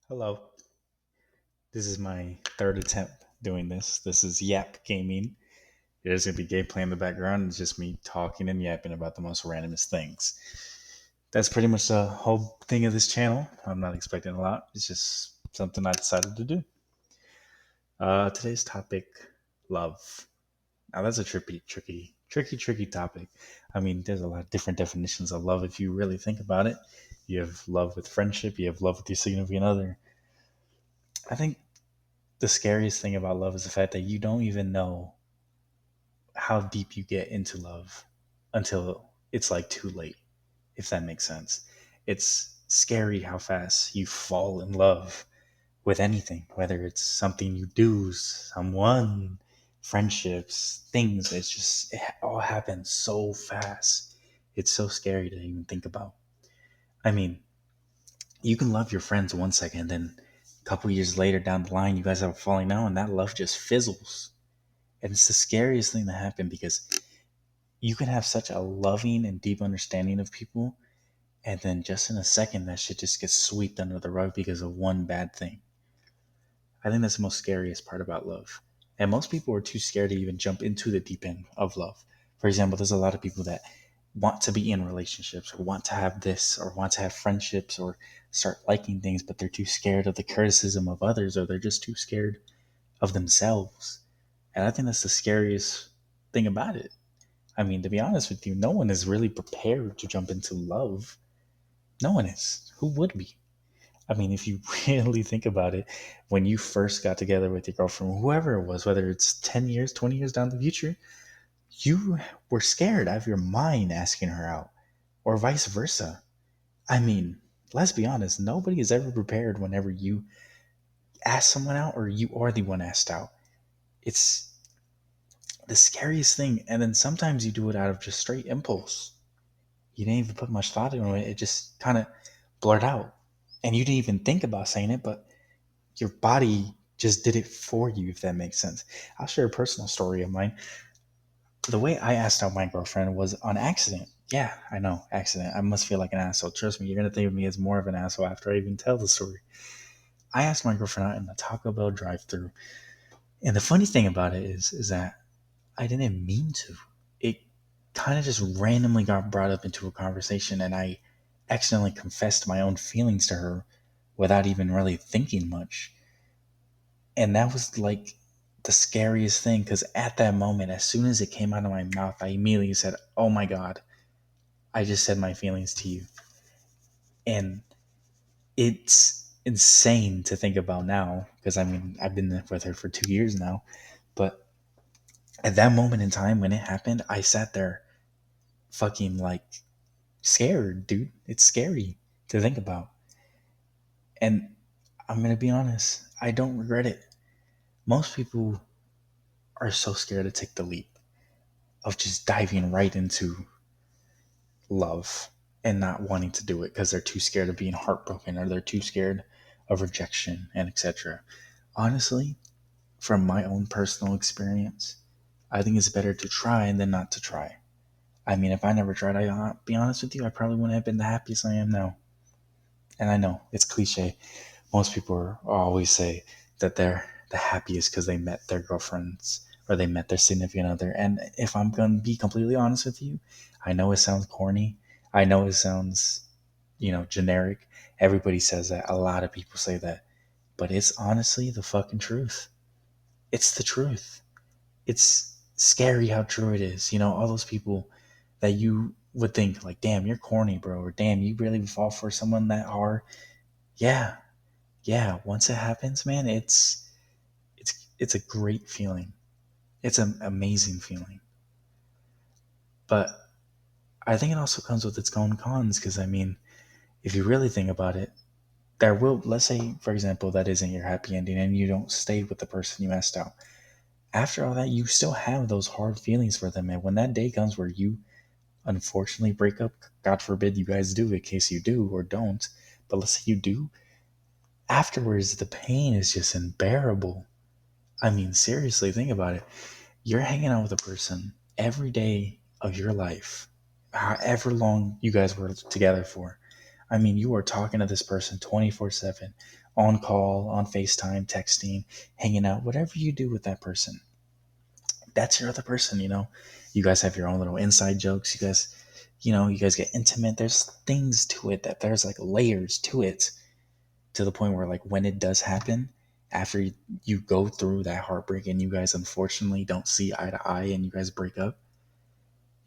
Hello. This is my third attempt doing this. This is Yap Gaming. There's gonna be gameplay in the background. It's just me talking and yapping about the most randomest things. That's pretty much the whole thing of this channel. I'm not expecting a lot. It's just something I decided to do. Today's topic: love. Now that's a tricky topic. I mean, there's a lot of different definitions of love if you really think about it. You have love with friendship. You have love with your significant other. I think the scariest thing about love is the fact that you don't even know how deep you get into love until it's like too late, if that makes sense. It's scary how fast you fall in love with anything, whether it's something you do, someone, friendships, things. It's just, it all happens so fast. It's so scary to even think about. I mean, you can love your friends 1 second, then a couple years later down the line, you guys have a falling out, and that love just fizzles. And it's the scariest thing to happen because you can have such a loving and deep understanding of people, and then just in a second, that shit just gets swept under the rug because of one bad thing. I think that's the most scariest part about love. And most people are too scared to even jump into the deep end of love. For example, there's a lot of people that want to be in relationships or want to have this or want to have friendships or start liking things, but they're too scared of the criticism of others or they're just too scared of themselves. And I think that's the scariest thing about it. I mean, to be honest with you, no one is really prepared to jump into love. No one is. Who would be? I mean, if you really think about it, when you first got together with your girlfriend, whoever it was, whether it's 10 years, 20 years down the future, you were scared out of your mind asking her out, or vice versa. I mean, let's be honest, nobody is ever prepared whenever you ask someone out or you are the one asked out. It's the scariest thing. And then sometimes you do it out of just straight impulse. You didn't even put much thought into it. It just kind of blurred out. And you didn't even think about saying it, but your body just did it for you, if that makes sense. I'll share a personal story of mine. The way I asked out my girlfriend was on accident. Yeah, I know, accident. I must feel like an asshole. Trust me, you're going to think of me as more of an asshole after I even tell the story. I asked my girlfriend out in the Taco Bell drive thru. And the funny thing about it is that I didn't mean to. It kind of just randomly got brought up into a conversation, and I accidentally confessed my own feelings to her without even really thinking much. And that was like the scariest thing because at that moment, as soon as it came out of my mouth, I immediately said, "Oh my God, I just said my feelings to you." And it's insane to think about now because I mean, I've been with her for 2 years now. But at that moment in time when it happened, I sat there fucking like scared, dude. It's scary to think about. And I'm going to be honest, I don't regret it. Most people are so scared to take the leap of just diving right into love and not wanting to do it because they're too scared of being heartbroken or they're too scared of rejection and etc. Honestly, from my own personal experience, I think it's better to try than not to try. I mean, if I never tried, I'll be honest with you, I probably wouldn't have been the happiest I am now. And I know it's cliche. Most people always say that they're the happiest because they met their girlfriends or they met their significant other. And if I'm going to be completely honest with you, I know it sounds corny. I know it sounds, generic. Everybody says that. A lot of people say that. But it's honestly the fucking truth. It's the truth. It's scary how true it is. All those people that you would think, like, damn, you're corny, bro, or damn, you really fall for someone that hard. Yeah, yeah, once it happens, man, it's a great feeling. It's an amazing feeling. But I think it also comes with its own cons because I mean, if you really think about it, there will, let's say for example, that isn't your happy ending and you don't stay with the person you asked out. After all that, you still have those hard feelings for them, and when that day comes where you unfortunately break up, God forbid you guys do, in case you do or don't, but let's say you do, afterwards the pain is just unbearable. I mean, seriously, think about it. You're hanging out with a person every day of your life, however long you guys were together for. I mean, you are talking to this person 24/7, on call, on FaceTime, texting, hanging out, whatever you do with that person, that's your other person, you know? You guys have your own little inside jokes. You guys get intimate. There's things to it that there's like layers to it, to the point where like when it does happen, after you go through that heartbreak and you guys unfortunately don't see eye to eye and you guys break up,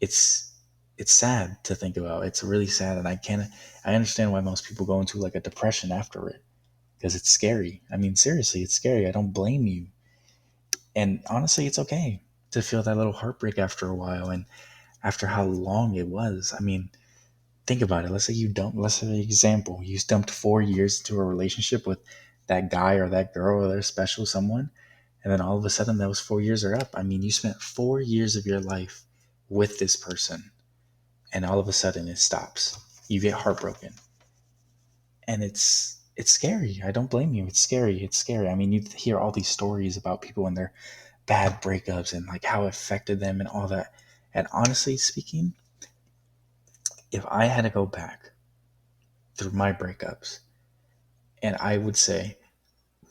it's it's sad to think about. It's really sad, and I understand why most people go into like a depression after it, because it's scary. I mean, seriously, it's scary. I don't blame you. And honestly, it's okay to feel that little heartbreak after a while and after how long it was. I mean, think about it. Let's say, example, you dumped 4 years into a relationship with that guy or that girl or their special someone, and then all of a sudden those 4 years are up. I mean, you spent 4 years of your life with this person, and all of a sudden it stops. You get heartbroken, and it's scary. I don't blame you. It's scary. It's scary. I mean, you hear all these stories about people and their bad breakups and like how it affected them and all that. And honestly speaking, if I had to go back through my breakups, and I would say,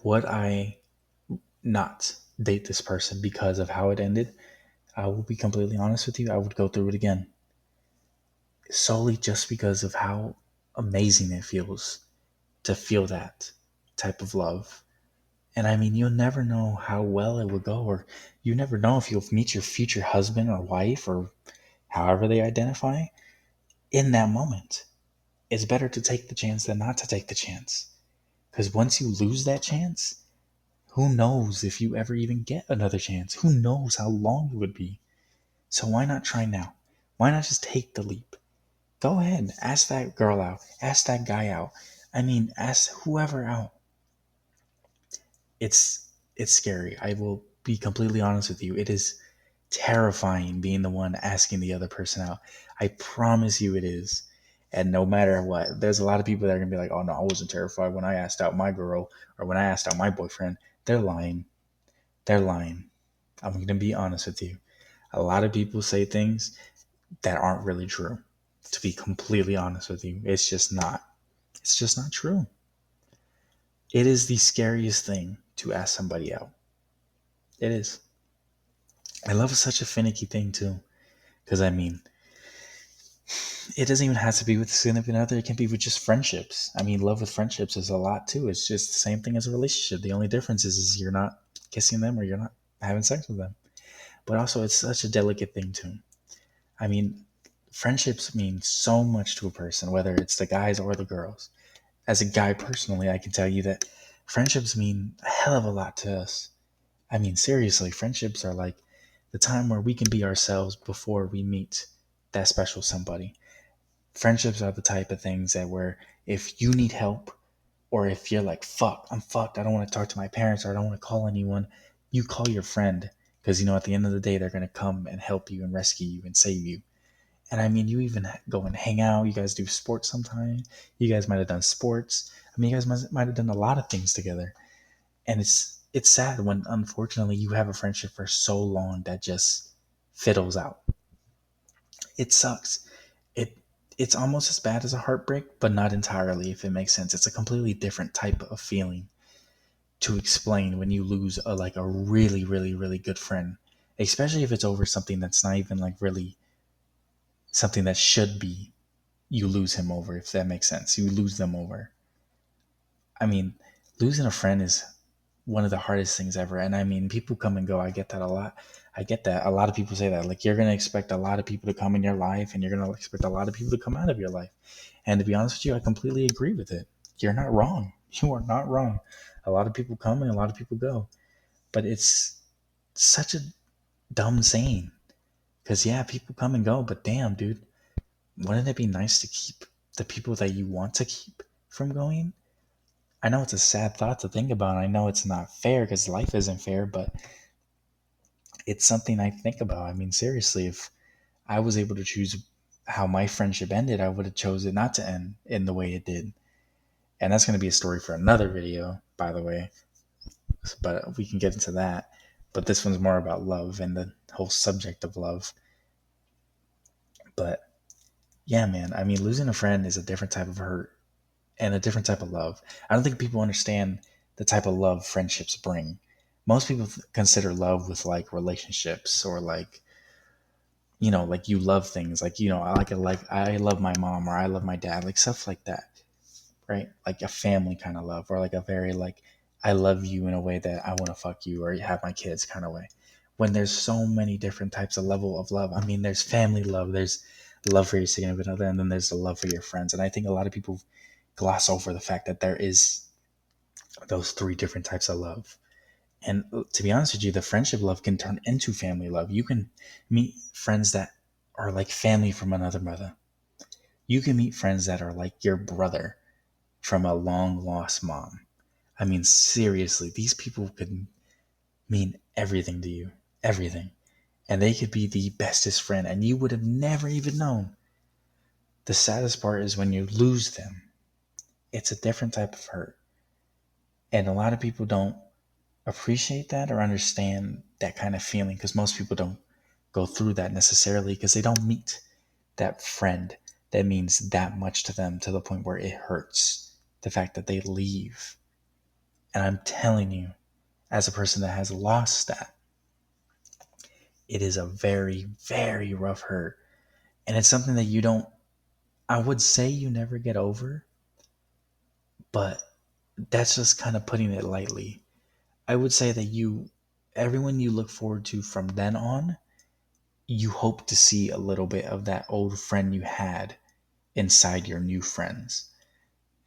would I not date this person because of how it ended? I will be completely honest with you. I would go through it again, solely just because of how amazing it feels to feel that type of love. And I mean, you'll never know how well it would go, or you never know if you'll meet your future husband or wife or however they identify in that moment. It's better to take the chance than not to take the chance. Because once you lose that chance, who knows if you ever even get another chance? Who knows how long it would be? So why not try now? Why not just take the leap? Go ahead, ask that girl out, ask that guy out. I mean, ask whoever out. It's scary. I will be completely honest with you. It is terrifying being the one asking the other person out. I promise you it is. And no matter what, there's a lot of people that are gonna be like, "Oh no, I wasn't terrified when I asked out my girl or when I asked out my boyfriend." They're lying. They're lying. I'm gonna be honest with you. A lot of people say things that aren't really true. To be completely honest with you, it's just not. It's just not true. It is the scariest thing to ask somebody out. It is. And love is such a finicky thing too. Because I mean, it doesn't even have to be with a significant other. It can be with just friendships. I mean, love with friendships is a lot too. It's just the same thing as a relationship. The only difference is you're not kissing them or you're not having sex with them. But also, it's such a delicate thing too. I mean, friendships mean so much to a person, whether it's the guys or the girls. As a guy personally, I can tell you that friendships mean a hell of a lot to us. I mean, seriously, friendships are like the time where we can be ourselves before we meet that special somebody. Friendships are the type of things that where if you need help or if you're like, fuck, I'm fucked, I don't want to talk to my parents or I don't want to call anyone, you call your friend because you know at the end of the day they're going to come and help you and rescue you and save you. And I mean, you even go and hang out. You guys do sports sometime. You guys might have done sports. I mean, you guys might have done a lot of things together. And it's sad when unfortunately you have a friendship for so long that just fiddles out. It sucks. It it's almost as bad as a heartbreak, but not entirely, if it makes sense. It's a completely different type of feeling to explain when you lose a really, really, really good friend. Especially if it's over something that's not even like really something that should be, you lose him over, if that makes sense. You lose them over. I mean, losing a friend is one of the hardest things ever. And I mean, people come and go. I get that a lot. I get that. A lot of people say that. Like, you're going to expect a lot of people to come in your life and you're going to expect a lot of people to come out of your life. And to be honest with you, I completely agree with it. You're not wrong. You are not wrong. A lot of people come and a lot of people go. But it's such a dumb saying. Because, yeah, people come and go. But damn, dude, wouldn't it be nice to keep the people that you want to keep from going? I know it's a sad thought to think about. I know it's not fair because life isn't fair, but it's something I think about. I mean, seriously, if I was able to choose how my friendship ended, I would have chosen it not to end in the way it did. And that's going to be a story for another video, by the way, but we can get into that. But this one's more about love and the whole subject of love. But yeah, man, I mean, losing a friend is a different type of hurt. and a different type of love. I don't think people understand the type of love friendships bring. Most people consider love with like relationships or like, like you love things like, I love my mom or I love my dad, like stuff like that, right? Like a family kind of love, or like a very like I love you in a way that I want to fuck you or have my kids kind of way. When there's so many different types of level of love. I mean, there's family love, there's love for your significant other, and then there's the love for your friends. And I think a lot of people gloss over the fact that there is those three different types of love. And to be honest with you, the friendship love can turn into family love. You can meet friends that are like family from another mother. You can meet friends that are like your brother from a long lost mom. I mean, seriously, these people could mean everything to you. Everything. And they could be the bestest friend, and you would have never even known. The saddest part is when you lose them. It's a different type of hurt. And a lot of people don't appreciate that or understand that kind of feeling, because most people don't go through that necessarily because they don't meet that friend that means that much to them to the point where it hurts the fact that they leave. And I'm telling you, as a person that has lost that, it is a very, very rough hurt. And it's something that you don't, I would say you never get over, but that's just kind of putting it lightly. I would say that everyone you look forward to from then on, you hope to see a little bit of that old friend you had inside your new friends.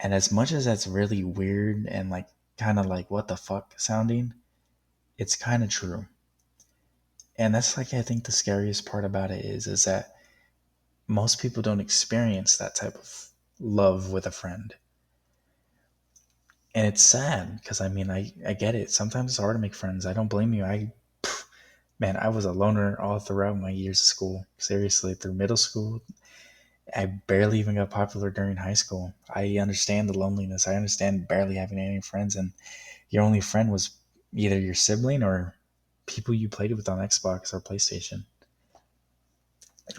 And as much as that's really weird and like kind of like what the fuck sounding, it's kind of true. And that's like I think the scariest part about it is that most people don't experience that type of love with a friend. And it's sad because I mean I get it. Sometimes it's hard to make friends. I don't blame you. Man, I was a loner all throughout my years of school. Seriously, through middle school, I barely even got popular during high school. I understand the loneliness. I understand barely having any friends, and your only friend was either your sibling or people you played with on Xbox or PlayStation.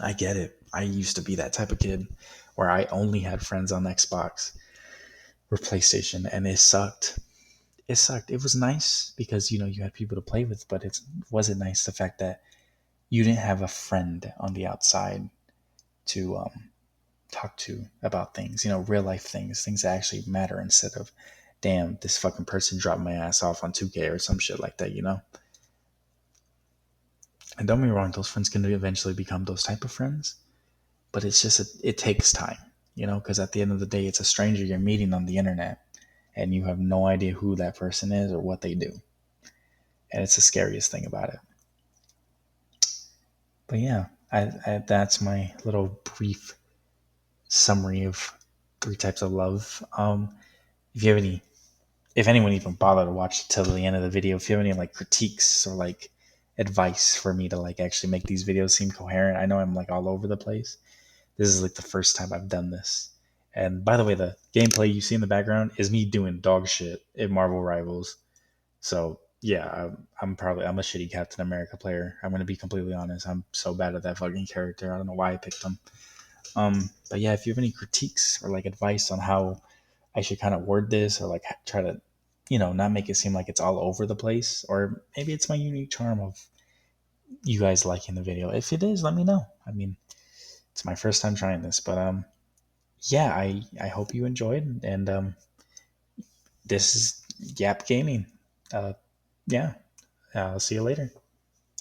I get it. I used to be that type of kid where I only had friends on Xbox or PlayStation, and it sucked. It sucked. It was nice because you had people to play with, but it wasn't nice the fact that you didn't have a friend on the outside to talk to about things, real life things that actually matter, instead of, damn, this fucking person dropped my ass off on 2K or some shit like that. And don't be wrong, those friends can eventually become those type of friends, but it's just, it takes time, because at the end of the day, it's a stranger you're meeting on the internet and you have no idea who that person is or what they do. And it's the scariest thing about it. But yeah, that's my little brief summary of three types of love. If you have any, if anyone even bothered to watch till the end of the video, if you have any like critiques or like advice for me to like actually make these videos seem coherent, I know I'm like all over the place. This is like the first time I've done this. And by the way, the gameplay you see in the background is me doing dog shit in Marvel Rivals. So yeah, I'm a shitty Captain America player. I'm gonna be completely honest. I'm so bad at that fucking character. I don't know why I picked him. But yeah, if you have any critiques or like advice on how I should kind of word this, or like try to, not make it seem like it's all over the place, or maybe it's my unique charm of you guys liking the video. If it is, let me know. I mean, it's my first time trying this, but yeah, I hope you enjoyed, and this is Yap Gaming. Uh, yeah, I'll see you later.